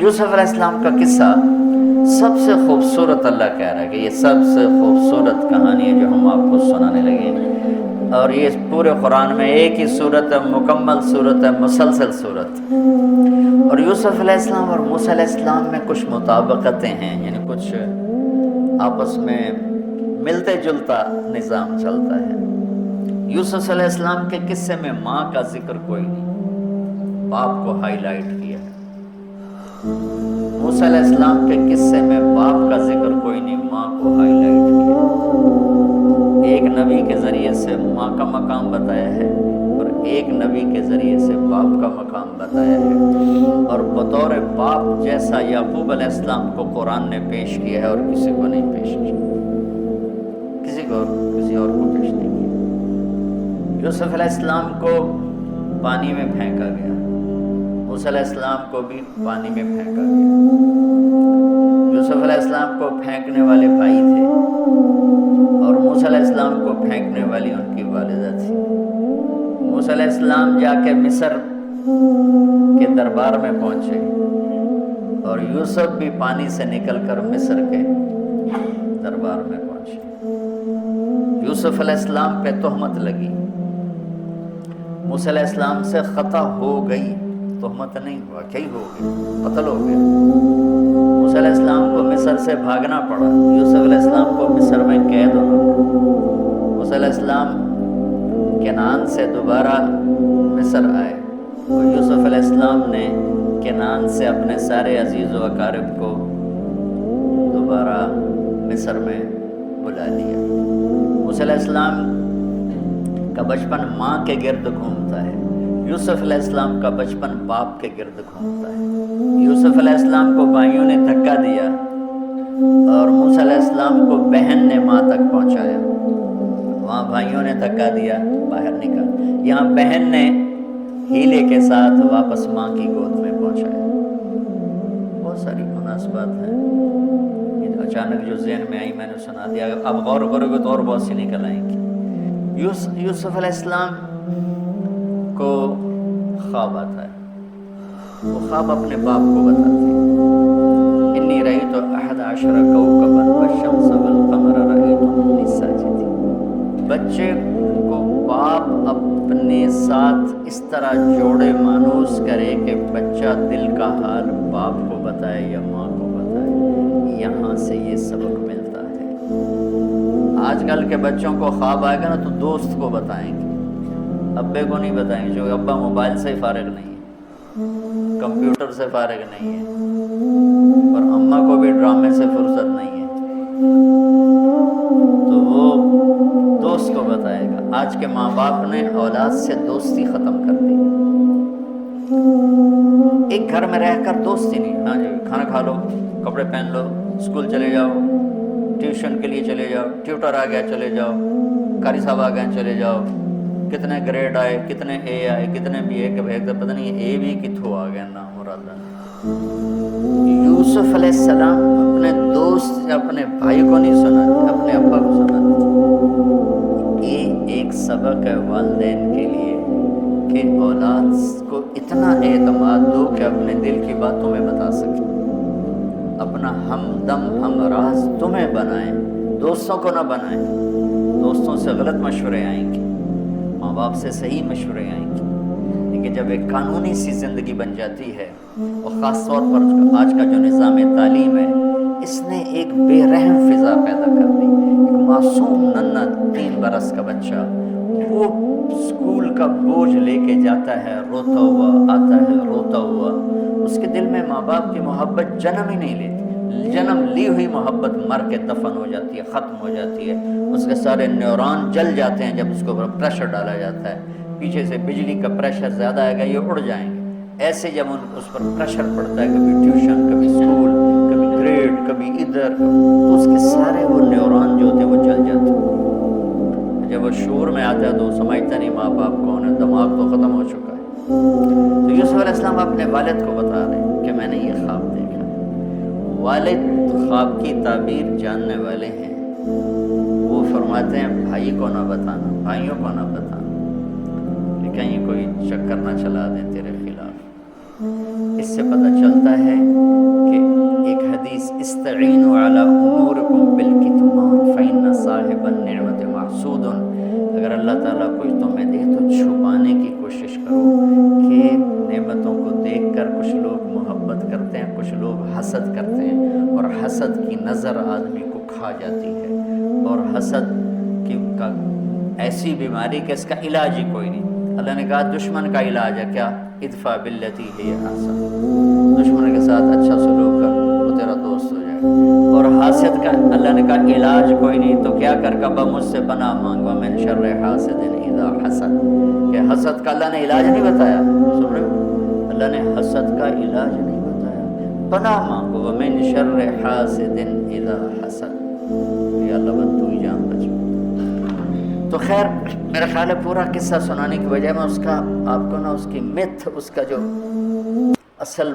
یوسف علیہ السلام کا قصہ سب سے خوبصورت، اللہ کہہ رہا ہے کہ یہ سب سے خوبصورت کہانی ہے جو ہم آپ کو سنانے لگے ہیں، اور یہ پورے قرآن میں ایک ہی صورت ہے، مکمل صورت ہے، مسلسل صورت۔ اور یوسف علیہ السلام اور موسیٰ علیہ السلام میں کچھ مطابقتیں ہیں، یعنی کچھ آپس میں ملتے جلتا نظام چلتا ہے۔ یوسف علیہ السلام کے قصے میں ماں کا ذکر کوئی نہیں، باپ کو ہائی لائٹ کیا ہے۔ موسیٰ علیہ السلام کے قصے میں باپ کا ذکر کوئی نہیں، ماں کو ہائی لائٹ کیا ہے۔ ایک نبی کے ذریعے سے ماں کا مقام بتایا ہے اور ایک نبی کے ذریعے سے باپ کا مقام بتایا ہے، اور بطور باپ جیسا یعقوب علیہ السلام کو قرآن نے پیش کیا ہے اور کسی کو نہیں پیش کیا، کسی اور کو پیش نہیں کیا۔ یوسف علیہ السلام کو پانی میں پھینکا گیا، موسیٰ علیہ السلام کو بھی پانی میں پھینکا گیا۔ یوسف علیہ السلام کو پھینکنے والے بھائی تھے اور موسیٰ علیہ السلام کو پھینکنے والی ان کی والدہ تھی۔ موسیٰ علیہ السلام جا کے مصر کے دربار میں پہنچے اور یوسف بھی پانی سے نکل کر مصر کے دربار میں پہنچے۔ یوسف علیہ السلام پہ تہمت لگی، موسیٰ علیہ السلام سے خطا ہو گئی، تہمت نہیں، واقعی ہو گئی، قتل ہو گیا۔ موسیٰ علیہ السلام کو مصر سے بھاگنا پڑا، یوسف علیہ السلام کو مصر میں قید ہونا پڑا۔ موسیٰ علیہ السلام کنعان سے دوبارہ مصر آئے اور یوسف علیہ السلام نے کنعان سے اپنے سارے عزیز و اقارب کو دوبارہ مصر میں بلا لیا۔ موسیٰ علیہ السلام کا بچپن ماں کے گرد گھومتا ہے، یوسف علیہ السلام کا بچپن باپ کے گرد گھومتا ہے۔ یوسف علیہ السلام کو بھائیوں نے دھکا دیا اور موسیٰ علیہ السلام کو بہن نے ماں تک پہنچایا، وہاں بھائیوں نے دھکا دیا، باہر نکل، یہاں بہن نے ہیلے کے ساتھ واپس ماں کی گود میں پہنچایا۔ بہت ساری مناسبات ہیں، اچانک جو ذہن میں آئی میں نے سنا دیا، اب غور کرو گے تو اور بہت سی نکل آئیں گی۔ یوسف علیہ السلام کو خواب آتا ہے، وہ خواب اپنے باپ کو بتاتے ہیں، انی رأیت 11 کوكبا والشمس والقمر رأیتهم لی ساجدین۔ بچے کو باپ اپنے ساتھ اس طرح جوڑے مانوس کرے کہ بچہ دل کا حال باپ کو بتائے یا ماں کو بتائے، یہاں سے یہ سبق ملتا ہے۔ آج کل کے بچوں کو خواب آئے گا نا تو دوست کو بتائیں گے، ابے کو نہیں بتائیں گے، جو ابا موبائل سے فارغ نہیں ہے، کمپیوٹر سے فارغ نہیں ہے، اور اماں کو بھی ڈرامے سے فرصت نہیں ہے، تو وہ دوست کو بتائے گا۔ آج کے ماں باپ نے اولاد سے دوستی ختم کر دی، ایک گھر میں رہ کر دوستی نہیں، ہاں جی کھانا کھا لو، کپڑے پہن لو، اسکول چلے جاؤ، ٹیوشن کے لیے چلے جاؤ، ٹیوٹر آ گیا چلے جاؤ، قاری صاحب آ گئے چلے جاؤ، کتنے گریڈ آئے، کتنے اے آئے، کتنے بی اے کے بھیج، پتہ نہیں اے بھی کتوں آ گیا نام مراد۔ یوسف علیہ السلام اپنے دوست اپنے بھائی کو نہیں سناتے، اپنے ابا کو سناتے۔ یہ ایک سبق ہے والدین کے لیے کہ اولاد کو اتنا اعتماد دو کہ اپنے دل کی بات تمہیں بتا سکے، اپنا ہمدم ہم راز تمہیں بنائیں، دوستوں کو نہ بنائیں۔ دوستوں سے غلط مشورے آئیں گے، ماں باپ سے صحیح مشورے آئیں گے، لیکن جب ایک قانونی سی زندگی بن جاتی ہے، اور خاص طور پر آج کا جو نظام تعلیم ہے، اس نے ایک بے رحم فضا پیدا کر دی۔ ایک معصوم ننھا 3 برس کا بچہ وہ اسکول کا بوجھ لے کے جاتا ہے، روتا ہوا آتا ہے، روتا ہوا، اس کے دل میں ماں باپ کی محبت جنم ہی نہیں لیتی، جنم لی ہوئی محبت مر کے دفن ہو جاتی ہے، ختم ہو جاتی ہے، اس کے سارے نیورون جل جاتے ہیں جب اس کو پریشر ڈالا جاتا ہے، پیچھے سے بجلی کا پریشر زیادہ آئے گا، یہ اڑ جائیں گے۔ ایسے جب اس پر پریشر پڑتا ہے، کبھی ٹیوشن، کبھی اسکول، کبھی گریڈ، کبھی ادھر، تو اس کے سارے وہ نیورون جو ہوتے ہیں وہ جل جاتے ہیں۔ جب وہ شعور میں آتا ہے تو وہ سمجھتا نہیں ماں باپ کون ہے، دماغ تو ختم ہو چکا ہے۔ تو یوسف علیہ السلام اپنے والد کو بتا رہے ہیں کہ میں نے یہ خواب دیکھا۔ والد خواب کی تعبیر جاننے والے ہیں، وہ فرماتے ہیں بھائی کو نہ بتانا، بھائیوں کو نہ بتانا کہ کہیں کوئی چکر نہ چلا دیں تیرے خلاف۔ اس سے پتہ چلتا ہے علی امورکم بالکتمان فإن صاحب النعمت محسود. اگر اللہ تعالیٰ کچھ تمہیں دے تو چھپانے کی کوشش کرو کہ نعمتوں کو دیکھ کر کچھ لوگ محبت کرتے ہیں، کچھ لوگ حسد کرتے ہیں، اور حسد کی نظر آدمی کو کھا جاتی ہے، اور حسد کی کا ایسی بیماری کہ اس کا علاج ہی کوئی نہیں. اللہ نے کہا دشمن کا علاج ہے کیا؟ ادفع باللتی ہی احسن. دشمن کے ساتھ اچھا سلوک کر، وہ تیرا دوست ہو جائے. اور حاسد کا اللہ نے کہا علاج کوئی نہیں، تو کیا کر کبا مجھ سے پناہ مانگ ومن شر حاسد اذا حسد. کہ حسد کا اللہ نے علاج نہیں بتایا، سن رہے ہو؟ اللہ نے حسد کا علاج نہیں بتایا، پناہ مانگو ومن شر حاسد اذا حسد. یا اللہ بس تو ہی جان بچ. تو خیر میرا خیال ہے پورا قصہ سنانے کی بجائے میں اس کا آپ کو نا اس کی متھ، اس کا جو اصل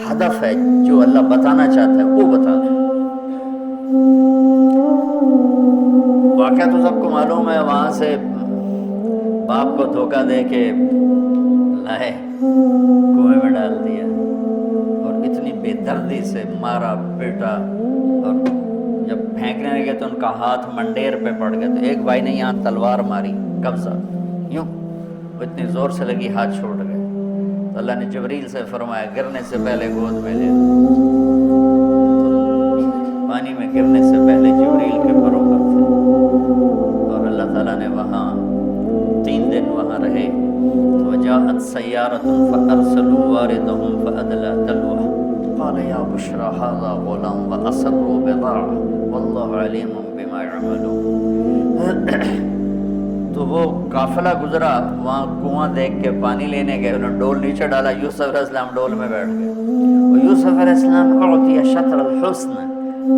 ہدف ہے جو اللہ بتانا چاہتا ہے وہ بتا دیں. واقعہ تو سب کو معلوم ہے، وہاں سے باپ کو دھوکہ دے کے لائے کنویں میں ڈال دیا، اور اتنی بے دردی سے مارا پیٹا، اور جب پھینکنے لگے تو ان کا ہاتھ منڈیر پہ پڑ گیا. تو ایک بھائی نے یہاں تلوار ماری، قبضہ یوں، وہ اتنی زور سے لگی ہاتھ چھوٹ گئے. تو اللہ نے جبریل سے فرمایا گرنے سے پہلے گود میں لے. تو پانی میں گرنے سے پہلے جبریل کے بروبر تھے، اور اللہ تعالیٰ نے وہاں 3 دن وہاں رہے. وجاءت سیارۃ فارسلوا واردهم فادلى دلوه قال یا بشرى هذا غلام واسروا بضاعة واللہ علیم بما يعملون. تو وہ قافلہ گزرا، وہاں کنواں دیکھ کے پانی لینے گئے، انہوں نے ڈول نیچے ڈالا، یوسف علیہ السلام ڈول میں بیٹھ گئے. اور یوسف علیہ السلام اعطی شطر الحسن،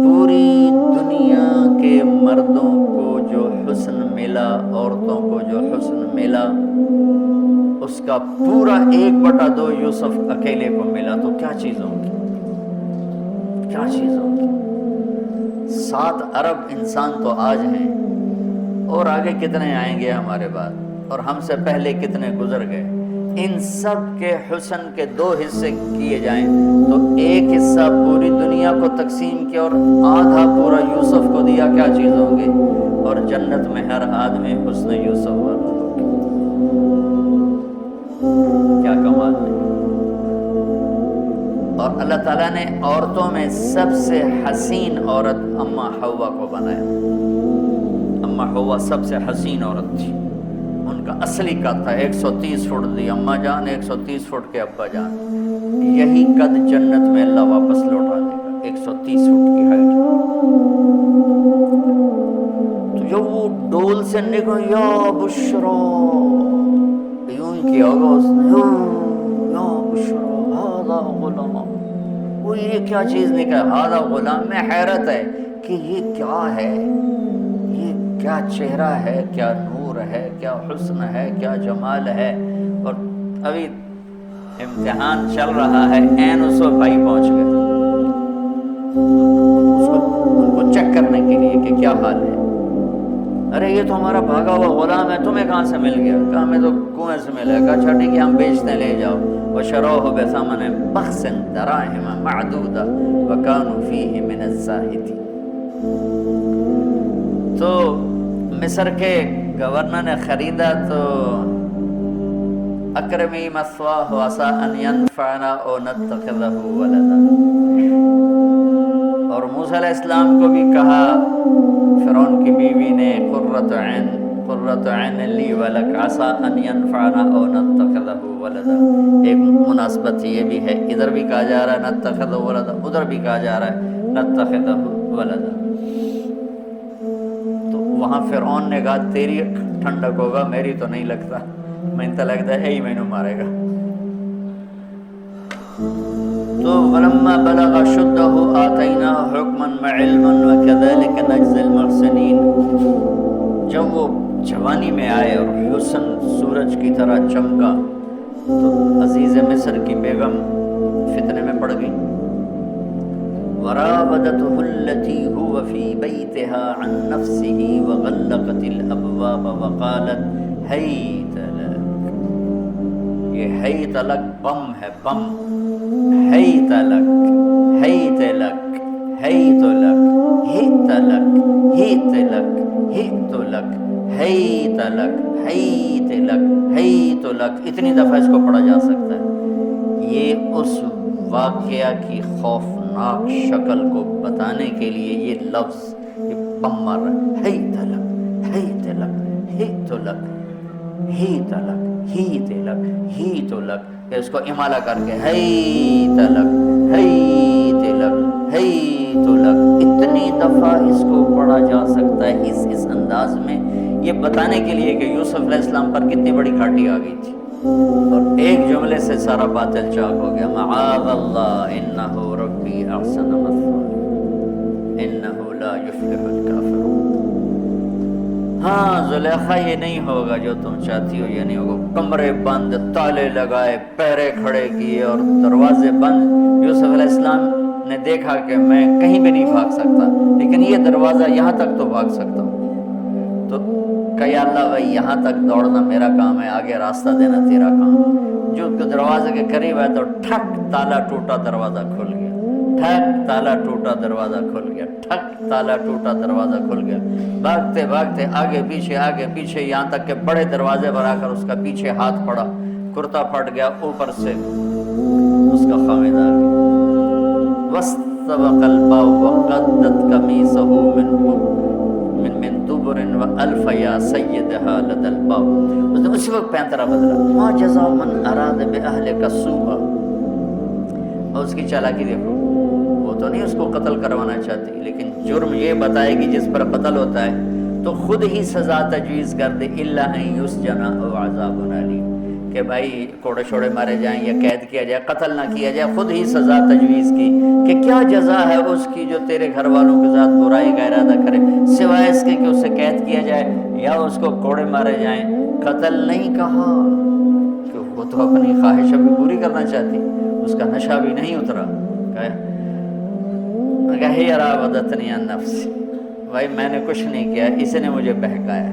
پوری دنیا کے مردوں کو جو حسن ملا، عورتوں کو جو حسن ملا، اس کا پورا 1/2 یوسف اکیلے کو ملا. تو کیا چیز ہوگی، کیا چیز ہوگی. 7 ارب انسان تو آج ہیں، اور آگے کتنے آئیں گے ہمارے بعد، اور ہم سے پہلے کتنے گزر گئے. ان سب کے حسن کے 2 حصے کیے جائیں تو 1 حصہ پوری دنیا کو تقسیم کیا اور آدھا پورا یوسف کو دیا، کیا چیز ہوگی. اور جنت میں ہر آدمی حسن یوسف والا ہوگا. کیا کمال ہے. اور اللہ تعالیٰ نے عورتوں میں سب سے حسین عورت اماں حوا کو بنایا. اماں حوا سب سے حسین عورت تھی. ان کا اصلی قد تھا 130 فٹ تھی اماں جان، 130 فٹ کے ابا جان. یہی قد جنت میں اللہ واپس لوٹا دے گا، 130 فٹ کی ہائٹ. تو جو وہ ڈول سے نکل یا بشرا، یوں ہی کیا ہوگا اس نے، یا بشرا ہذا غلام. وہ یہ کیا چیز نکلا، ہذا غلام. میں حیرت ہے کہ یہ کیا ہے، یہ کیا چہرہ ہے، کیا نور ہے، کیا حسن ہے، کیا جمال ہے. اور ابھی امتحان چل رہا ہے، عین اس وقت بھائی پہنچ گئے ان کو چیک کرنے کے لیے کہ کیا حال ہے. ارے یہ تو ہمارا بھاگا ہوا غلام ہے، تمہیں کہاں سے مل گیا؟ کہا ہمیں تو کنویں سے ملا. کہا اچھا ٹھیک ہے، ہم بیچتے لے جاؤ. وشروه بثمن بخس دراهم معدودة وكانوا فيه من الزاهدين. تو مصر کے گورنر نے خریدا تو اکرمی مثواہ عسى ان ينفعنا او نتخذه ولدا. اور موسیٰ علیہ السلام کو بھی کہا فرعون کی بیوی نے قرۃ عین لی ولک عسى ان ينفعنا او نتخذه ولدا. ایک مناسبت یہ بھی ہے، ادھر بھی کہا جا رہا ہے نتخذه ولدا، ادھر بھی کہا جا رہا ہے نتخذه ولدا. تو وہاں فرعون نے کہا تیری ٹھنڈک ہوگا، میری تو نہیں لگتا، میں تو لگتا ہے یہی مینوں مارے گا. تو ولما بلغ شده آتیناه حکما وعلما وكذلك نجزي المحسنین. جب وہ جوانی میں آئے اور حسن سورج کی طرح چمکا تو عزیز مصر کی بیگم فتنے میں پڑ گئی. وراودته التي هو في بيتها عن نفسه وغلقت الابواب وقالت هيت لك. یہ هيت لك بم ہے، بم. هيت لك هيت لك هيت لك. تلک ہیت لک ہیت لک ہیت لک ہیت لک ہیت لک، اتنی دفعہ اس کو پڑھا جا سکتا ہے۔ یہ اس واقعہ کی خوفناک شکل کو بتانے کے لیے یہ لفظ یہ بم مار رہا ہے، ہیت لک ہیت لک ہیت لک ہیت لک ہیت لک ہیت لک، کہ اس کو امالہ کر کے ہیت لک ہیت لک ہیت لک، اتنی دفعہ اس کو پڑھا جا سکتا ہے اس انداز میں، یہ بتانے کے لیے کہ یوسف علیہ السلام پر کتنی بڑی گھاٹی آ گئی تھی، اور ایک جملے سے سارا باطل چاک ہو گیا، معاذ اللہ انہ ربی احسن مثوایا انہ لا یفلح الکافرون۔ ہاں زلیخا یہ نہیں ہوگا جو تم چاہتی ہو، یہ نہیں ہوگا، کمرے بند، تالے لگائے، پہرے کھڑے کیے اور دروازے بند۔ یوسف علیہ السلام نے دیکھا کہ میں کہیں بھی نہیں بھاگ سکتا، لیکن یہ دروازہ یہاں تک تو بھاگ سکتا ہوں، تو کہ یا اللہ بھائی یہاں تک دوڑنا میرا کام ہے، آگے راستہ دینا تیرا کام۔ جو دروازے کے قریب ہے تو ٹھک تالا ٹوٹا، دروازہ کھل گیا، ٹھک تالا ٹوٹا، دروازہ کھل گیا، ٹھک تالا ٹوٹا، دروازہ کھل گیا۔ بھاگتے بھاگتے آگے پیچھے یہاں تک کہ بڑے دروازے پر آ کر اس کا پیچھے ہاتھ پڑا، کرتا پھٹ گیا، اوپر سے اس کا خامد آ گیا۔ واستبق الباب وقدت قمیصہ من دبر والف یا سیدها لدى الباب۔ اس نے اسی وقت پینترا بدلا، ما جزاء من اراد باہلک سوءا، اور اس کی چالاکی دیکھو، وہ تو نہیں اس کو قتل کروانا چاہتی، لیکن جرم یہ بتائے گی جس پر قتل ہوتا ہے تو خود ہی سزا تجویز کر دے، الا ان یسجن او عذاب علیم، کہ بھائی کوڑے چھوڑے مارے جائیں یا قید کیا جائے، قتل نہ کیا جائے، خود ہی سزا تجویز کی کہ کیا جزا ہے اس کی جو تیرے گھر والوں کے ساتھ برائی کا ارادہ کرے، سوائے اس کے کہ اسے قید کیا جائے یا اس کو کوڑے مارے جائیں، قتل نہیں کہا، کہ وہ تو اپنی خواہش بھی پوری کرنا چاہتی، اس کا نشہ بھی نہیں اترا، کہ ہی راودتنی عن نفسی، بھائی میں نے کچھ نہیں کیا، اس نے مجھے بہکایا۔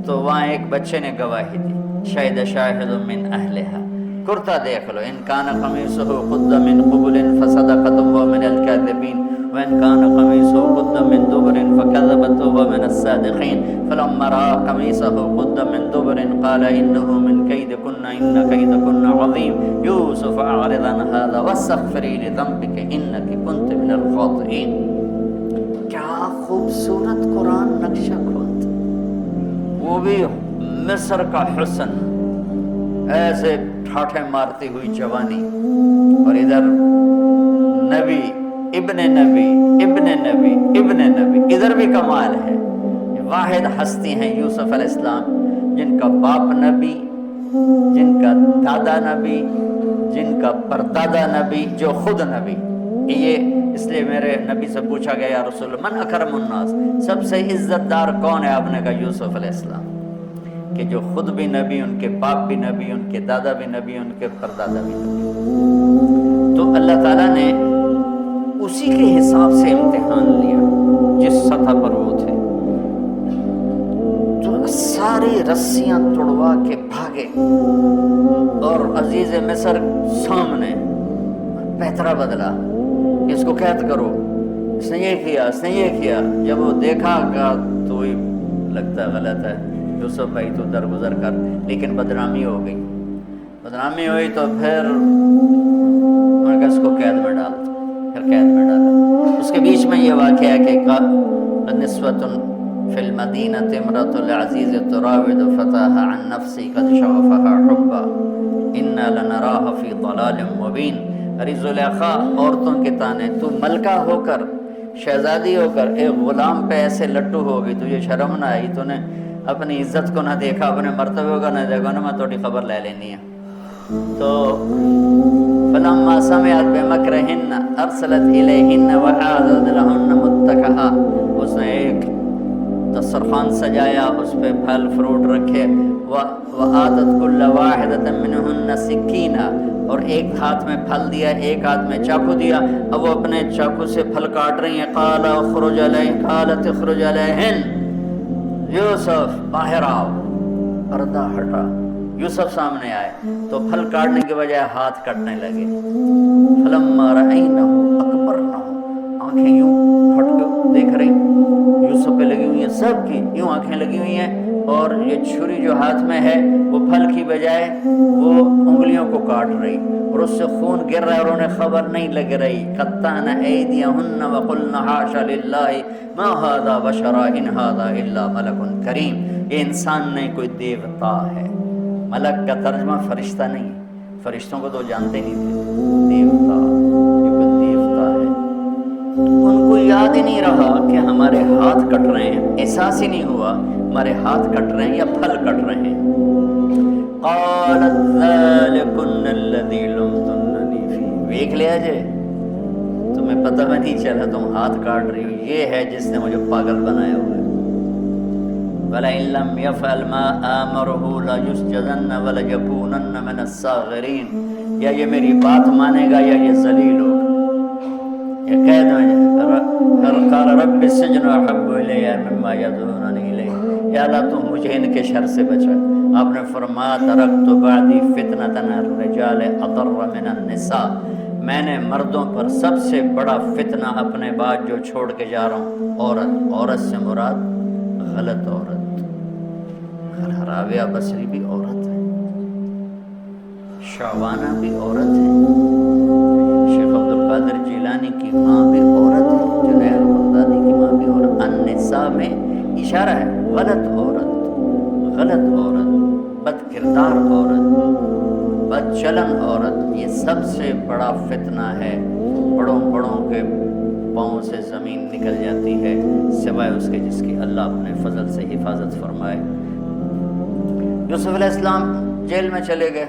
تو وہاں ایک بچے نے گواہی دی، شاہد شاہد من اہلہا، کرتا دیکھ لو، ان کان قمیصہ قد من قبل فصدقت وهو من الكاذبین وان کان قمیصہ قد من دبر فکذبت وهو من الصادقین فلما رأى قمیصہ قد من دبر قال انه من کیدکن ان کیدکن عظیم یوسف اعرض عن هذا واستغفری لذنبک انک کنت من الخاطئین۔ کیا خوبصورت قرآن نقشہ کھولتا، وہ بھی مصر کا حسن، ایسے ٹھاٹھے مارتی ہوئی جوانی، اور ادھر نبی ابن نبی ابن نبی ابن نبی، ادھر بھی کمال ہے۔ واحد ہستی ہیں یوسف علیہ السلام، جن کا باپ نبی، جن کا دادا نبی، جن کا پردادا نبی، جو خود نبی۔ یہ اس لیے میرے نبی سے پوچھا گیا یا رسول من اکرم الناس، سب سے عزت دار کون ہے؟ آپ نے کہا یوسف علیہ السلام، کہ جو خود بھی نبی، ان کے باپ بھی نبی، ان کے دادا بھی نبی، ان کے پردادا بھی نبی۔ تو اللہ تعالیٰ نے اسی کے حساب سے امتحان لیا جس سطح پر وہ تھے، تو ساری رسیاں توڑوا کے بھاگے، اور عزیز مصر سامنے پیترا بدلا کہ اس کو قید کرو، اس نے یہ کیا، اس نے یہ کیا۔ جب وہ دیکھا گا تو وہی لگتا غلط ہے، یوسف بھائی تو درگزر کر، لیکن بدنامی ہو گئی، بدنامی ہوئی تو پھر انہوں نے کہا اس کو قید میں ڈال دو، پھر قید میں ڈالا۔ اس کے بیچ میں یہ واقعہ ہے کہ نسوۃ فی المدینہ امرأۃ العزیز تراود فتاها عن نفسی قد شغفها حبا انا لنراها فی ضلال مبین۔ ارے زلیخا عورتوں کے تانے، تو ملکہ ہو کر، شہزادی ہو کر ایک غلام پہ ایسے لٹو ہو گئی، تجھے شرم نہ آئی؟ تو نے اپنی عزت کو نہ دیکھا، اپنے مرتبے کو نہ دیکھا، نا میں تھوڑی خبر لے لینی ہے۔ تو فلما سمعت بمکرہن ارسلت الیہن واعدت لہن متکئا، اس نے ایک دسترخوان سجایا، اس پہ پھل فروٹ رکھے، وآتت کل واحدۃ منہن سکینہ، اور ایک ہاتھ میں پھل دیا، ایک ہاتھ میں چاقو دیا، اب وہ اپنے چاقو سے پھل کاٹ رہی ہیں۔ قال اخرج علیہن، قالت اخرج علیہن، یوسف باہر آؤ، پردہ ہٹا، یوسف سامنے آئے تو پھل کاٹنے کے بجائے ہاتھ کٹنے لگے۔ فلما رأینہ اکبرنہ، آنکھیں یوں پھٹ کے دیکھ رہی سب کی یوں آنکھیں لگی ہوئی ہیں، اور یہ چھری جو ہاتھ میں ہے وہ پھل کی بجائے وہ انگلیوں کو کاٹ رہی، اور اس سے خون گر رہا ہے اور انہیں خبر نہیں لگ رہی۔ قطعن ایدیہن وقلن حاش للہ ما ھذا بشرا ان ھذا الا ملک کریم۔ یہ انسان نہیں، کوئی دیوتا ہے۔ ملک کا ترجمہ فرشتہ نہیں ہے، فرشتوں کو تو جانتے نہیں تھے، دیوتا، یہ کوئی دیوتا ہے۔ ان کو یاد ہی نہیں رہا کہ ہمارے ہاتھ کٹ رہے ہیں، احساس ہی نہیں ہوا ہمارے ہاتھ کٹ رہے ہیں یا پھل کٹ رہے ہیں۔ قالت ذالکن الذی لمتننی فیہ، دیکھ لیا جے تمہیں پتہ بھی نہیں چلا تم ہاتھ کاٹ رہی ہو، یہ ہے جس نے مجھے پاگل بنایا ہوا ہے۔ وَلَئِن لَّمْ يَفْعَلْ مَا آمَرُهُ لَيُسْجَنَنَّ وَلَيَكُونَنَّ مِنَ الصَّاغِرِينَ، یا یہ میری بات مانے گا یا یہ ذلیل ہوگا، یہ قید میں جائے۔ قال رب السجن احب الی مما یدعوننی الیہ، یا اللہ تم مجھے ان کے شر سے بچا۔ آپ نے فرمایا ترکت بعدی فتنة الرجال اضر من النساء، میں نے مردوں پر سب سے بڑا فتنہ اپنے بعد جو چھوڑ کے جا رہا ہوں عورت۔ عورت سے مراد غلط عورت، راویہ بصری بھی عورت ہے، شعبانہ بھی عورت ہے، شیخ عبدالقادر جیلانی کی ماں بھی عورت ہے، جنید بغدادی کی ماں بھی عورت۔ النساء میں اشارہ ہے غلط عورت، غلط عورت، بد کردار عورت، بد چلن عورت، یہ سب سے بڑا فتنہ ہے۔ بڑوں بڑوں کے پاؤں سے زمین نکل جاتی ہے سوائے اس کے جس کی اللہ اپنے فضل سے حفاظت فرمائے۔ یوسف علیہ السلام جیل میں چلے گئے،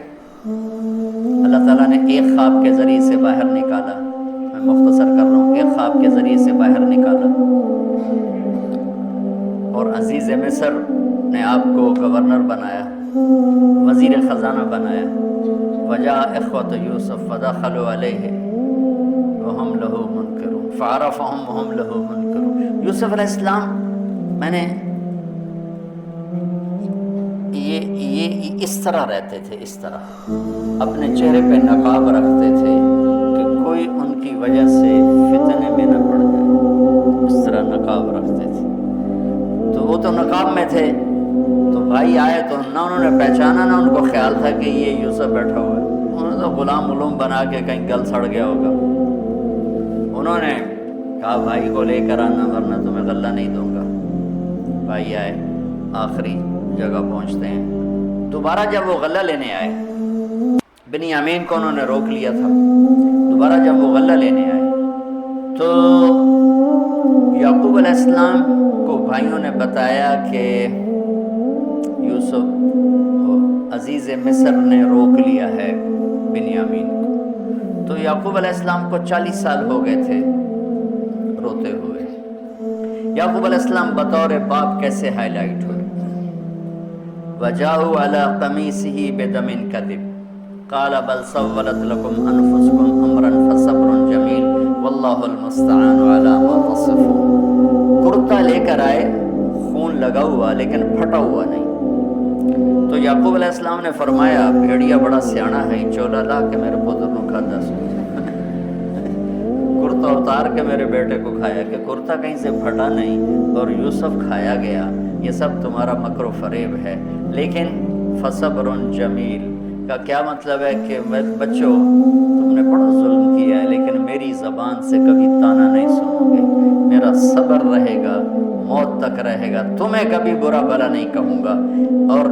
اللہ تعالیٰ نے ایک خواب کے ذریعے سے باہر نکالا، میں مختصر کر رہا ہوں، ایک خواب کے ذریعے سے باہر نکالا، اور عزیز مصر نے آپ کو گورنر بنایا، وزیر خزانہ بنایا۔ وجاء اخوۃ یوسف فدخلوا علیہ وہم لہ منکرون فعرفہم وہم لہ منکرون۔ یوسف علیہ السلام میں نے یہ اس طرح رہتے تھے، اس طرح اپنے چہرے پہ نقاب رکھتے تھے کہ کوئی ان کی وجہ سے فتنے میں نہ پڑ جائے، اس طرح نقاب رکھتے تھے۔ تو وہ تو نقاب میں تھے، تو بھائی آئے تو نہ انہوں نے پہچانا، نہ ان کو خیال تھا کہ یہ یوسف بیٹھا ہوا ہے، انہوں نے تو غلام علوم بنا کے کہیں گل سڑ گیا ہوگا۔ انہوں نے کہا بھائی کو لے کر آنا ورنہ تمہیں غلہ نہیں دوں گا۔ بھائی آئے، آخری جگہ پہنچتے ہیں۔ دوبارہ جب وہ غلہ لینے آئے، بنیامین کو انہوں نے روک لیا تھا، دوبارہ جب وہ غلہ لینے آئے تو یعقوب علیہ السلام کو بھائیوں نے بتایا کہ یوسف عزیز مصر نے روک لیا ہے بنیامین کو۔ تو یعقوب علیہ السلام کو 40 سال ہو گئے تھے روتے ہوئے۔ یعقوب علیہ السلام بطور باپ کیسے ہائی لائٹ ہوئے؟ وَجَاءُوا عَلَىٰ قَمِيصِهِ بِدَمٍ كَذِبٍ قَالَ بَلْ سَوَّلَتْ لَكُمْ أَنفُسُكُمْ أَمْرًا فَصَبْرٌ جَمِيلٌ وَاللَّهُ الْمُسْتَعَانُ عَلَىٰ مَا تَصِفُونَ۔ کرتا لے کر آئے، خون لگا ہوا لیکن پھٹا ہوا نہیں۔ تو یعقوب علیہ السلام نے فرمایا بھیڑیا بڑا سیانا ہے، چولا لا کے میرے پتر نو کھادا سو، کرتا اتار کے میرے بیٹے کو کھایا، کہ کرتا کہیں سے پھٹا نہیں اور یوسف کھایا گیا، یہ سب تمہارا مکر و فریب ہے۔ لیکن فصبر جمیل کا کیا مطلب ہے کہ بچوں تم نے بڑا ظلم کیا ہے لیکن میری زبان سے کبھی تانا نہیں سنو گے، میرا صبر رہے گا، موت تک رہے گا، تمہیں کبھی برا بھلا نہیں کہوں گا۔ اور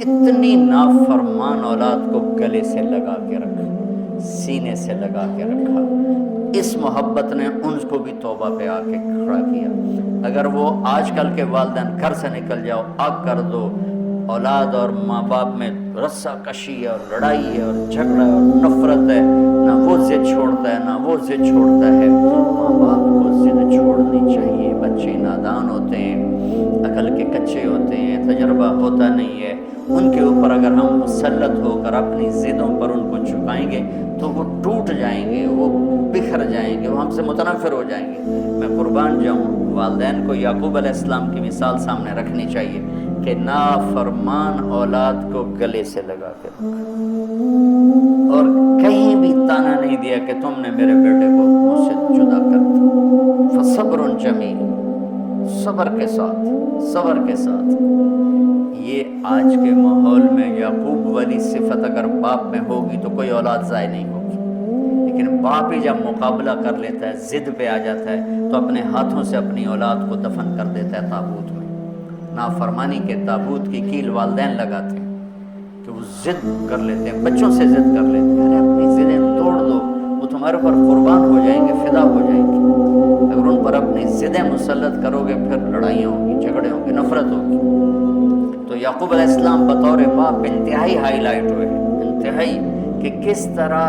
اتنی نافرمان اولاد کو گلے سے لگا کے رکھا، سینے سے لگا کے رکھا۔ اس محبت نے ان کو بھی توبہ پہ آ کے کھڑا کیا۔ اگر وہ آج کل کے والدین گھر سے نکل جاؤ، آگ کر دو، اولاد اور ماں باپ میں رسہ کشی ہے اور لڑائی ہے اور جھگڑا ہے اور نفرت ہے، نہ وہ ضد چھوڑتا ہے نہ وہ ضد چھوڑتا ہے۔ ماں باپ کو ضد چھوڑنی چاہیے، بچے نادان ہوتے ہیں، عقل کے کچے ہوتے ہیں، تجربہ ہوتا نہیں ہے، ان کے اوپر اگر ہم مسلط ہو کر اپنی ضدوں پر ان کو جھکائیں گے تو وہ ٹوٹ جائیں گے، وہ بکھر جائیں گے، وہ ہم سے متنفر ہو جائیں گے۔ میں قربان جاؤں، والدین کو یعقوب علیہ السلام کی مثال سامنے رکھنی چاہیے کہ نافرمان اولاد کو گلے سے لگا کے رکھا اور کہیں بھی تانا نہیں دیا کہ تم نے میرے بیٹے کو مجھ سے جدا کر دیا۔ فصبر جمیل، صبر کے ساتھ. یہ آج کے ماحول میں یعقوب والی صفت اگر باپ میں ہوگی تو کوئی اولاد ضائع نہیں ہوگی، لیکن باپ ہی جب مقابلہ کر لیتا ہے، ضد پہ آ جاتا ہے، تو اپنے ہاتھوں سے اپنی اولاد کو دفن کر دیتا ہے تابوت میں. نافرمانی کے تابوت کی کیل والدین لگاتے ہیں کہ وہ ضد کر لیتے ہیں، بچوں سے ضد کر لیتے ہیں. ارے اپنی ضدیں توڑ دو، وہ تمہارے اوپر قربان ہو جائیں گے، فدا ہو جائیں گے. اگر ان پر اپنی ضدیں مسلط کرو گے پھر لڑائیاں ہوں گی، جھگڑے ہوں گے، نفرت ہوگی. تو یعقوب علیہ السلام بطور باپ انتہائی ہائی لائٹ ہوئے، انتہائی، کہ کس طرح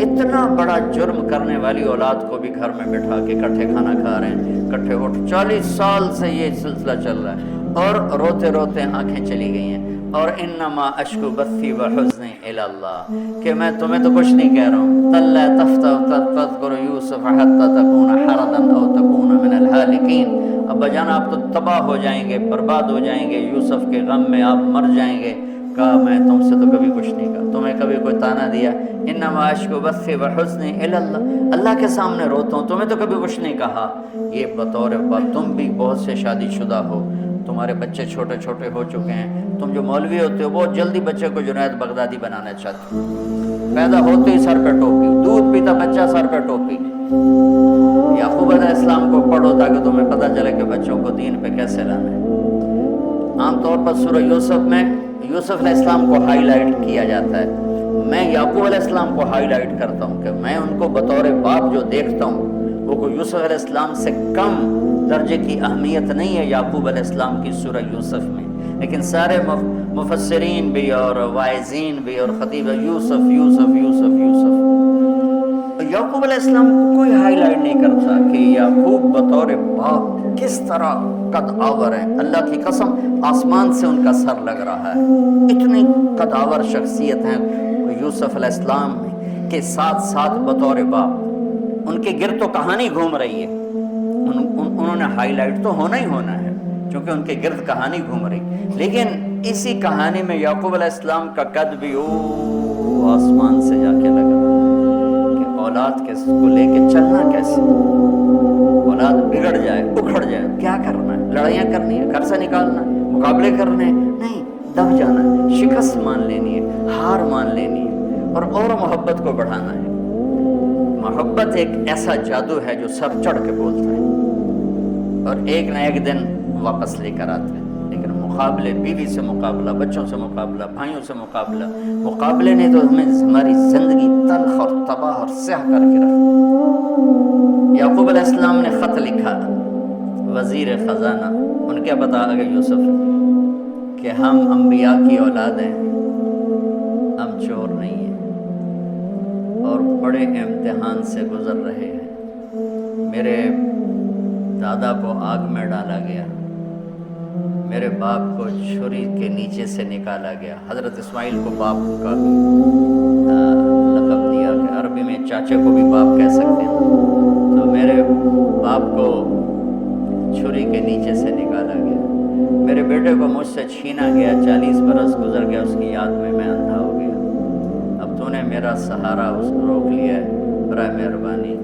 اتنا بڑا جرم کرنے والی اولاد کو بھی گھر میں بٹھا کے اکٹھے کھانا کھا رہے ہیں، اکٹھے اٹھ. 40 سال سے یہ سلسلہ چل رہا ہے اور روتے روتے آنکھیں چلی گئی ہیں. اور انما اشکو بثی وحزنی الی اللہ، کہ میں تمہیں تو کچھ نہیں کہہ رہا ہوں. تلا تذکر یوسف حتی تکون حردا او تکون من الہالکین. ابا جان آپ تو تباہ ہو جائیں گے، برباد ہو جائیں گے، یوسف کے غم میں آپ مر جائیں گے. کہا میں تم سے تو کبھی کچھ نہیں کہا، تمہیں کبھی کوئی تانا دیا؟ انما اشکو بثی وحزنی الی اللہ، اللہ کے سامنے روتا ہوں، تمہیں تو کبھی کچھ نہیں کہا. یہ بطور باپ. تم بھی بہت سے شادی شدہ ہو، تمہارے بچے چھوٹے چھوٹے ہو چکے ہیں، تم جو مولوی ہوتے ہو بہت جلدی بچے کو جنید بغدادی بنانا چاہتے ہو. پیدا ہوتے ہی سر پہ ٹوپی، دودھ پیتا بچہ سر پہ ٹوپی. یعقوب علیہ السلام کو پڑھو تاکہ تمہیں پتہ چلے کہ بچوں کو دین پہ کیسے لانا ہے. عام طور پر سورہ یوسف میں یوسف علیہ السلام کو ہائی لائٹ کیا جاتا ہے. میں یعقوب علیہ السلام کو ہائی لائٹ کرتا ہوں کہ میں ان کو بطور باپ جو دیکھتا ہوں وہ کوئی یوسف علیہ السلام سے کم درجے کی اہمیت نہیں ہے یعقوب علیہ السلام کی سورہ یوسف میں. لیکن سارے مفسرین بھی اور واعظین بھی اور خطیب یوسف یوسف یوسف یوسف. یعقوب علیہ السلام کو کوئی ہائی لائٹ نہیں کرتا کہ یعقوب بطور باپ کس طرح قد آور ہیں. اللہ کی قسم آسمان سے ان کا سر لگ رہا ہے، اتنی قد آور شخصیت ہیں یوسف علیہ السلام کے ساتھ ساتھ بطور باپ. ان کے گرد تو کہانی گھوم رہی ہے، انہوں نے ہائی لائٹ تو ہونا ہی ہونا ہے کیونکہ ان کے گرد کہانی گھوم رہی. لیکن اسی کہانی میں یعقوب علیہ السلام کا قد بھی آسمان سے جا کے لگ رہا ہے کہ اولاد کو لے کے چلنا کیسے، اولاد بگڑ جائے، اکھڑ جائے، کیا کرنا ہے؟ لڑائیاں کرنی ہے، گھر سے نکالنا ہے، مقابلے کرنے ہیں؟ نہیں، دب جانا ہے، شکست مان لینی ہے، ہار مان لینی ہے اور محبت کو بڑھانا ہے. محبت ایک ایسا جادو ہے جو سر چڑھ کے بولتا ہے اور ایک نہ ایک دن واپس لے کر آتا ہے. لیکن مقابلے، بیوی سے مقابلہ، بچوں سے مقابلہ، بھائیوں سے مقابلہ، مقابلے نے تو ہمیں ہماری زندگی تلخ اور تباہ اور سیاہ کر کے رکھ دی. یعقوب علیہ السلام نے خط لکھا وزیر خزانہ، ان کے بتا گئے یوسف کہ ہم انبیاء کی اولاد ہیں، ہم چور نہیں ہیں اور بڑے امتحان سے گزر رہے ہیں. میرے دادا کو آگ میں ڈالا گیا، میرے باپ کو چھری کے نیچے سے نکالا گیا. حضرت اسماعیل کو باپ کا لقب دیا کہ عربی میں چاچے کو بھی باپ کہہ سکتے ہیں. تو میرے باپ کو چھری کے نیچے سے نکالا گیا، میرے بیٹے کو مجھ سے چھینا گیا، 40 برس گزر گیا، اس کی یاد میں اندھا ہو گیا. اب تو نے میرا سہارا اس کو روک لیا ہے، برائے مہربانی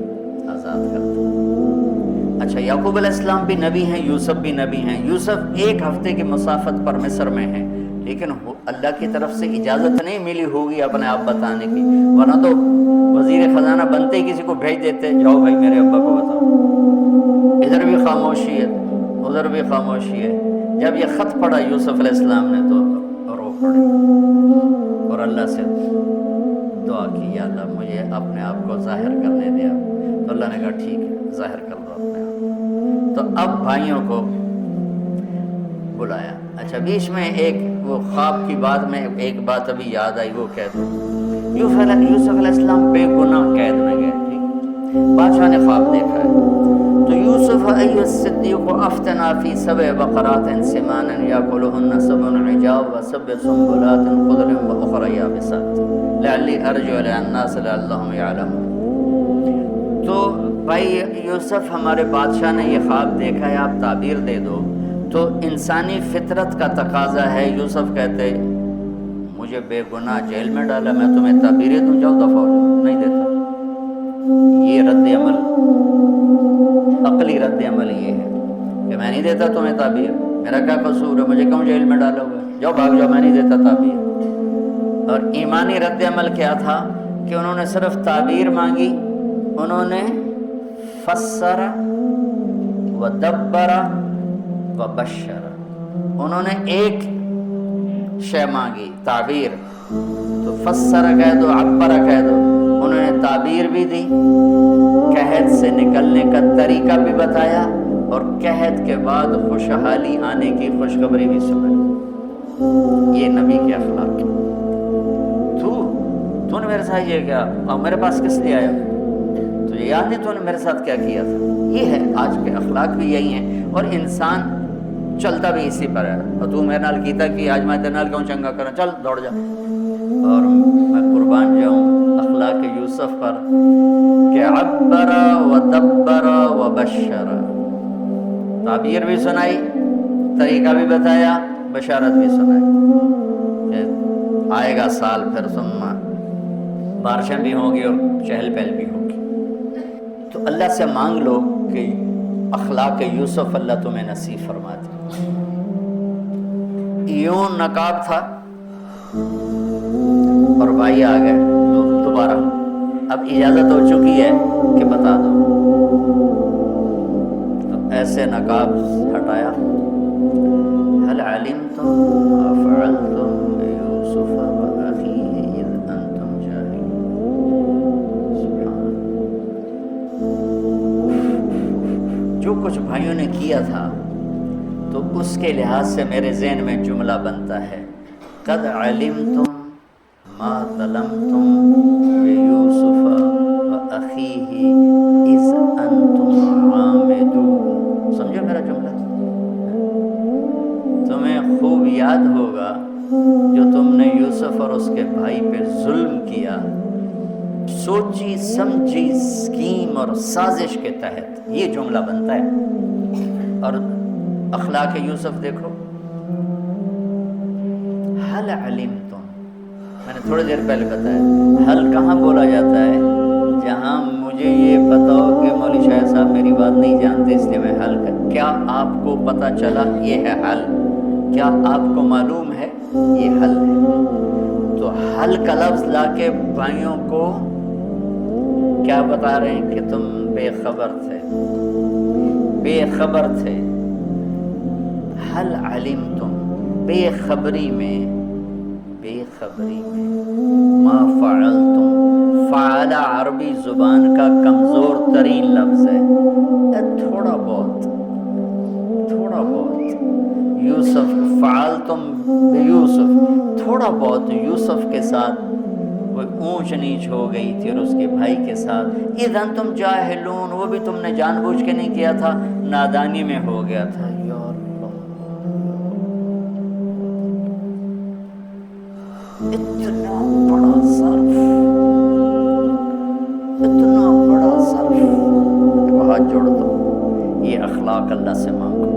آزاد کر دو. اچھا، یعقوب علیہ السلام بھی نبی ہیں، یوسف بھی نبی ہیں. یوسف 1 ہفتے کی مسافت پر مصر میں ہیں، لیکن اللہ کی طرف سے اجازت نہیں ملی ہوگی اپنے آپ بتانے کی، ورنہ تو وزیر خزانہ بنتے ہی کسی کو بھیج دیتے، جاؤ بھائی میرے ابا کو بتاؤ. ادھر بھی خاموشی ہے، ادھر بھی خاموشی ہے. جب یہ خط پڑھا یوسف علیہ السلام نے تو رو پڑے اور اللہ سے دعا کی، یا اللہ مجھے اپنے آپ کو ظاہر کرنے دیا. تو اللہ نے کہا ٹھیک ہے، ظاہر کر دو اپنے آپ. تو اب بھائیوں کو بلایا. اچھا، بیچ میں ایک وہ خواب کی بات میں ایک بات ابھی یاد آئی، وہ کہہ دوں. یوسف علیہ السلام بے گناہ قید میں گئے، ٹھیک، بادشاہ نے خواب دیکھا ہے. تو یوسف ایھا الصدیق افتنا فی 7 بقرات سمان یاکلہن 7 عجاف و7 سنبلات خضر واخر یابسات لعلی ارجع الی الناس لعلهم یعلمون. تو بھائی یوسف، ہمارے بادشاہ نے یہ خواب دیکھا ہے، آپ تعبیر دے دو. تو انسانی فطرت کا تقاضا ہے. یوسف کہتے مجھے بے گناہ جیل میں ڈالا، میں تمہیں تعبیریں دوں، جاؤ دفع ہو جاؤ، نہیں دیتا. یہ رد عمل، عقلی رد عمل یہ ہے. کہ میں نہیں دیتا تمہیں تعبیر، میرا کیا قصور ہے، مجھے کیوں جیل میں ڈالا ہوا ہے، جاؤ بھاگ جاؤ، میں نہیں دیتا تعبیر۔ اور ایمانی رد عمل کیا تھا کہ انہوں نے صرف تعبیر مانگی، انہوں نے فسر و دبر و بشر، انہوں نے ایک شے مانگی تعبیر، تو فسر کہہ دو، عبر کہہ دو، انہوں نے تعبیر بھی دی، قحط سے نکلنے کا طریقہ بھی بتایا، اور قحط کے بعد خوشحالی آنے کی خوشخبری بھی سنائی۔ یہ نبی کے اخلاق ہے۔ تو نے میرے ساتھ یہ کیا، اور میرے پاس کس لیے آیا، تجھے یاد نہیں تو نے میرے ساتھ کیا کیا تھا؟ یہ ہے آج کے اخلاق بھی یہی ہیں، اور انسان چلتا بھی اسی پر ہے۔ اور تو میرے نال کیتا کہ آج میں تیرے نال کیوں چنگا کروں، چل دوڑ جا۔ اور میں قربان جاؤں اخلاق یوسف پر کہ عبر و دبر و بشر، تعبیر بھی سنائی، طریقہ بھی بتایا، بشارت بھی سنائی کہ آئے گا سال پھر ثم بارشیں بھی ہوں گی اور چہل پہل بھی ہوگی۔ تو اللہ سے مانگ لو کہ اخلاق یوسف اللہ تمہیں نصیب فرما دے۔ یوں نقاب تھا اور بھائی آ گئے دوبارہ، اب اجازت ہو چکی ہے کہ بتا دو، تو ایسے نقاب ہٹایا، هل علمتم ما فعلتم بيوسف وأخيه إذ أنتم جاهلون۔ سبحان، جو کچھ بھائیوں نے کیا تھا تو اس کے لحاظ سے میرے ذہن میں جملہ بنتا ہے، قد علمتم ما ظلمتم بيوسف وأخيه إذ أنتم عامدون۔ سمجھو میرا جملہ، تمہیں خوب یاد ہوگا جو تم نے یوسف اور اس کے بھائی پہ ظلم کیا، سوچی سمجھی اسکیم اور سازش کے تحت، یہ جملہ بنتا ہے۔ اور اخلاق یوسف دیکھو، حل علمتم، میں نے تھوڑی دیر پہلے بتایا، حل کہاں بولا جاتا ہے؟ جہاں مجھے یہ پتا ہو کہ مولوی شاہ صاحب میری بات نہیں جانتے اس لیے میں حل کر، کیا آپ کو پتہ چلا یہ ہے حل؟ کیا آپ کو معلوم ہے یہ حل ہے؟ تو حل کا لفظ لا کے بھائیوں کو کیا بتا رہے ہیں کہ تم بے خبر تھے، بے خبر تھے۔ حل علمتم، بے خبری میں، بے خبری میں، ما فعلتم، فعل عربی زبان کا کمزور ترین لفظ ہے، تھوڑا بہت، تھوڑا بہت، یوسف فعلتم یوسف، تھوڑا بہت یوسف کے ساتھ کوئی اونچ نیچ ہو گئی تھی، اور اس کے بھائی کے ساتھ اذا انتم جاہلون، وہ بھی تم نے جان بوجھ کے نہیں کیا تھا، نادانی میں ہو گیا تھا۔ یا اللہ، اتنا بڑا ظرف، اتنا بڑا ظرف، ہاتھ جوڑ دو، یہ اخلاق اللہ سے مانگو۔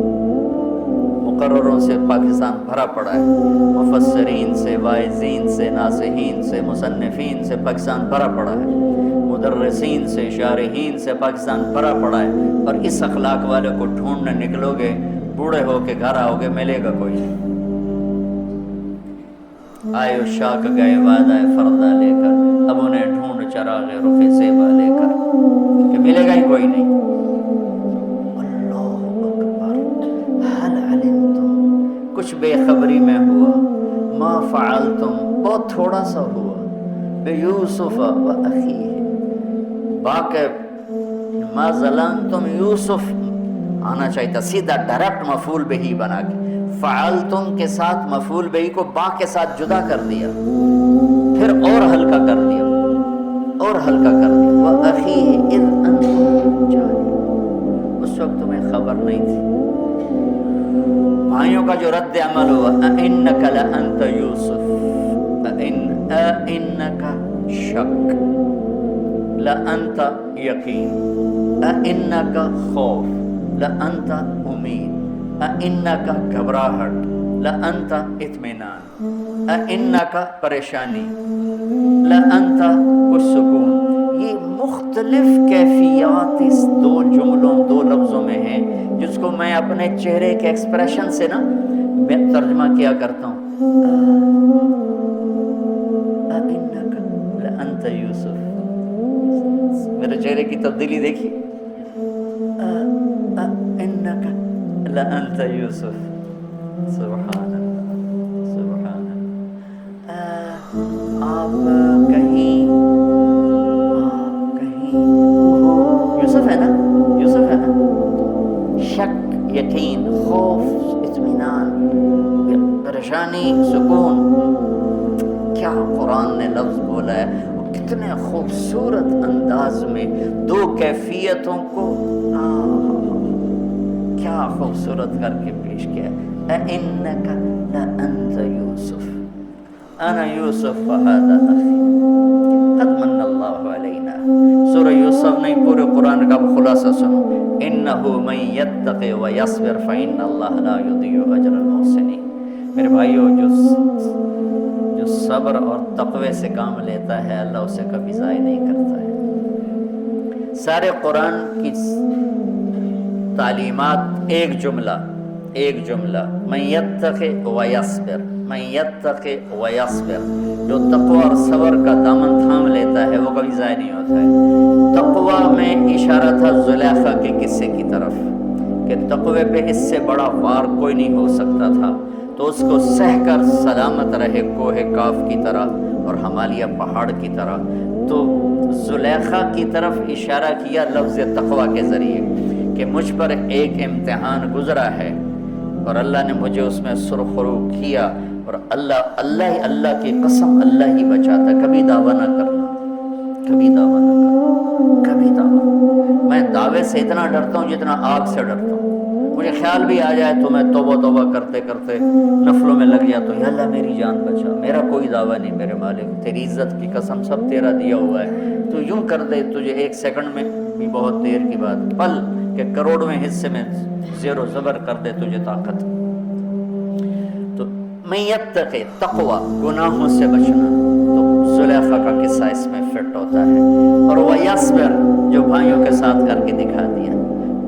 مقرروں سے پاکستان بھرا پڑا ہے، مفسرین سے، واعظین سے، ناصحین سے، مصنفین سے پاکستان بھرا پڑا ہے، مدرسین سے، شارحین سے پاکستان بھرا پڑا ہے، اور اس اخلاق والے کو ڈھونڈنے نکلو گے، بوڑھے ہو کے گھر آؤ گے، ملے گا کوئی نہیں۔ آئے شاک گئے وعدہ فردہ لے کر، اب انہیں ڈھونڈ چراغ رخ زیبا لے کر، کہ ملے گا ہی کوئی نہیں۔ کچھ بے خبری میں ہوا، ما فعلتم، بہت تھوڑا سا ہوا، بے یوسف و اخیہ، باقی ما ظلمتم یوسف آنا چاہیے تھا، سیدھا ڈائریکٹ مفعول بہی بنا کے، فعلتم کے ساتھ مفعول بہی کو با کے ساتھ جدا کر دیا، پھر اور ہلکا کر دیا، اور ہلکا کر دیا، و اخیہ اذ انتم جاہلون، اس وقت تمہیں خبر نہیں تھی۔ بھائیوں کا جو رد عمل ہوا، اِنَّكَ لَأَنْتَ یوسف، اِنَّكَ شک، لَأَنْتَ یقین، اِنَّكَ خوف، لَأَنْتَ امید، اِنَّكَ گھبراہٹ، لَأَنْتَ اطمینان، اِنَّكَ پریشانی، لَأَنْتَ کچھ سکون۔ یہ مختلف مختلف کیفیات اس دو جملوں دو لفظوں میں ہیں، جس کو میں اپنے چہرے کے ایکسپریشن سے نا میں ترجمہ کیا کرتا ہوں. اِنَّكَ لَأَنْتَ یوسف، میرے چہرے کی تبدیلی دیکھی. اِنَّكَ لَأَنْتَ یوسف. سبحان اللہ سبحان اللہ. آپ کہیں یوسف ہے نا، یوسف ہے نا. شک، یقین، خوف، اطمینان، پریشانی، سکون. کیا قرآن نے لفظ بولا ہے، وہ کتنے خوبصورت انداز میں دو کیفیتوں کو کیا خوبصورت کر کے پیش کیا ہے. اِنَّكَ لَأَنْتَ یوسف اَنَا یوسف وَهَذَا أَخِي قَدْ مَنَّ اللَّهُ عَلَيْنَا. سورہ یوسف نہیں، پورے قرآن کا خلاصہ سنو. إِنَّهُ مَن يَتَّقِ وَيَصْبِرْ فَإِنَّ اللَّهَ لَا يُضِيعُ أَجْرَ الْمُحْسِنِينَ. میرے بھائیو، جو صبر اور تقوی سے کام لیتا ہے اللہ اسے کبھی ضائع نہیں کرتا ہے. سارے قرآن کی تعلیمات ایک جملہ من یتق ویصبر، من یتق ویصبر. جو تقوی اور صبر کا دامن تھام لیتا ہے وہ کبھی ضائع نہیں ہوتا ہے. تقوی میں اشارہ تھا زلیخا کے قصے کی طرف کہ تقوی پہ اس سے بڑا وار کوئی نہیں ہو سکتا تھا، تو اس کو سہ کر سلامت رہے کوہ کاف کی طرح اور ہمالیہ پہاڑ کی طرح. تو زلیخا کی طرف اشارہ کیا لفظ تقوی کے ذریعے کہ مجھ پر ایک امتحان گزرا ہے اور اللہ نے مجھے اس میں سرخرو کیا، اور اللہ کی قسم اللہ ہی بچاتا. کبھی دعویٰ نہ کرنا، کبھی دعویٰ نہ کرنا، کبھی دعویٰ. میں دعوے سے اتنا ڈرتا ہوں جتنا آگ سے ڈرتا ہوں. مجھے خیال بھی آ جائے تو میں توبہ کرتے کرتے نفلوں میں لگ جاتا ہوں، یا اللہ میری جان بچا. میرا کوئی دعویٰ نہیں میرے مالک، تیری عزت کی قسم سب تیرا دیا ہوا ہے. تو یوں کر دے تجھے ایک سیکنڈ میں بھی بہت دیر کی بات، پل کہ کروڑویں حصے میں زیر و زبر کر دے تجھے طاقت. تو من یتق، تقوی، گناہوں سے بچنا. تو زلیخا کا قصہ اس میں فٹ ہوتا ہے. اور ویصبر، جو بھائیوں کے ساتھ کر کے دکھا دیا،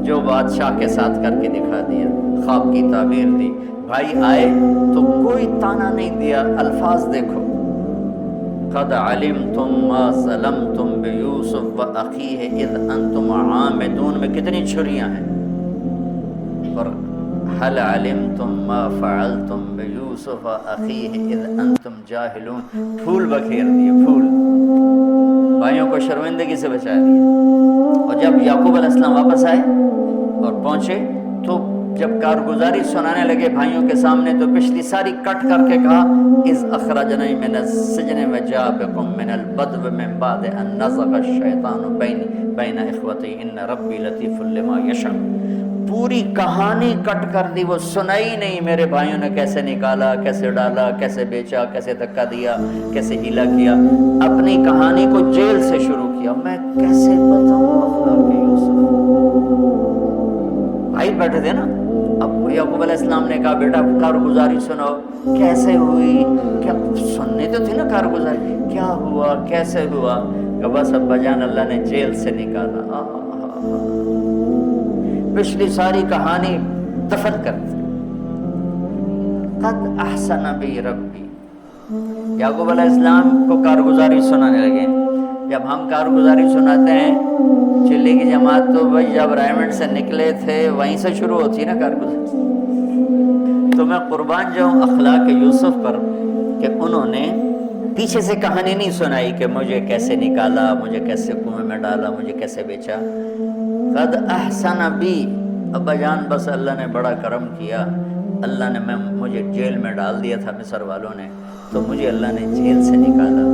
جو بادشاہ کے ساتھ کر کے دکھا دیا، خواب کی تعبیر دی. بھائی آئے تو کوئی تانا نہیں دیا، الفاظ دیکھو. قد علمتم ما ظلمتم بیوسف واخیہ اذ انتم عامدون میں کتنی چھریاں ہیں. اور هل علمتم ما فعلتم بیوسف واخیہ اذ انتم جاہلون. پھول بکھیر دیے، پھول. بھائیوں کو شرمندگی سے بچا دیا. اور جب یعقوب علیہ السلام واپس آئے اور پہنچے تو جب کارگزاری سنانے لگے بھائیوں کے سامنے تو پچھلی ساری کٹ کر کے کہا اذ اخرجنی من السجن وجاء بکم من البدو من بعد ان نزغ الشیطان بین اخوتی ان ربی لطیف لما یشاء. پوری کہانی کٹ کر دی، وہ سنائی نہیں میرے بھائیوں نے کیسے نکالا، کیسے ڈالا، کیسے بیچا، کیسے دھکا دیا، کیسے ہیلا کیا. اپنی کہانی کو جیل سے شروع کیا. میں کیسے بتاؤں اخلاق یوسف. بھائی بیٹھے تھے نا، اب یعقوب علیہ السلام نے کہا بیٹا کارگزاری سناؤ. کیسے ہوئی؟ کیا سننے تو تھی نا کارگزاری، کیا ہوا، کیسے ہوا؟ کہ بس ابا جان اللہ نے جیل سے نکالا. پچھلی ساری کہانی دفن کر دی. قد احسن بی ربی. یعقوب علیہ السلام کو کارگزاری سنانے لگے. جب ہم کارگزاری سناتے ہیں چلی کی جماعت تو بھائی جب رائمنڈ سے نکلے تھے وہیں سے شروع ہوتی ہے نا کارگزاری. تو میں قربان جاؤں اخلاق یوسف پر کہ انہوں نے پیچھے سے کہانی نہیں سنائی کہ مجھے کیسے نکالا، مجھے کیسے کنویں میں ڈالا، مجھے کیسے بیچا. قد احسن بی، ابا جان بس اللہ نے بڑا کرم کیا. اللہ نے مجھے جیل میں ڈال دیا تھا مصر والوں نے، تو مجھے اللہ نے جیل سے نکالا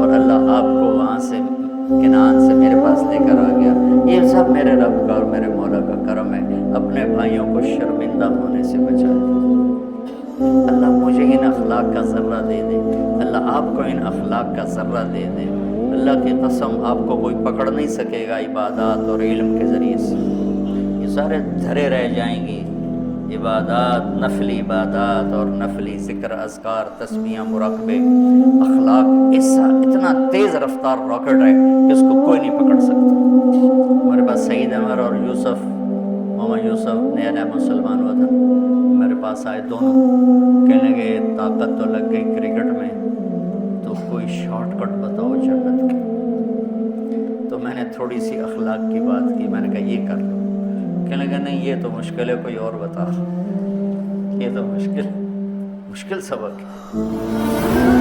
اور اللہ آپ کو وہاں سے کنعان سے میرے پاس لے کر آ گیا. یہ سب میرے رب کا اور میرے مولا کا کرم ہے. اپنے بھائیوں کو شرمندہ ہونے سے بچا دے. اللہ مجھے ان اخلاق کا ذرہ دے دے، اللہ آپ کو ان اخلاق کا ذرہ دے دے. اللہ کی قسم آپ کو کوئی پکڑ نہیں سکے گا عبادات اور علم کے ذریعے سے. یہ سارے دھرے رہ جائیں گی، عبادات، نفلی عبادات اور نفلی ذکر، اذکار، تسبیحاں، مراقبے، اخلاق، ایسا اتنا تیز رفتار راکٹ ہے کہ اس کو کوئی نہیں پکڑ سکتا۔ ہمارے پاس سعید عمر اور یوسف، محمد یوسف نیا نیا مسلمان ہوا تھا، میرے پاس آئے دونوں، کہنے لگے طاقت تو لگ گئی کرکٹ میں، تو کوئی شارٹ کٹ بتاؤ جنت کی۔ تو میں نے تھوڑی سی اخلاق کی بات کی، میں نے کہا یہ کر لو، کہنے لگا نہیں یہ تو مشکل ہے، کوئی اور بتا، یہ تو مشکل سبق ہے۔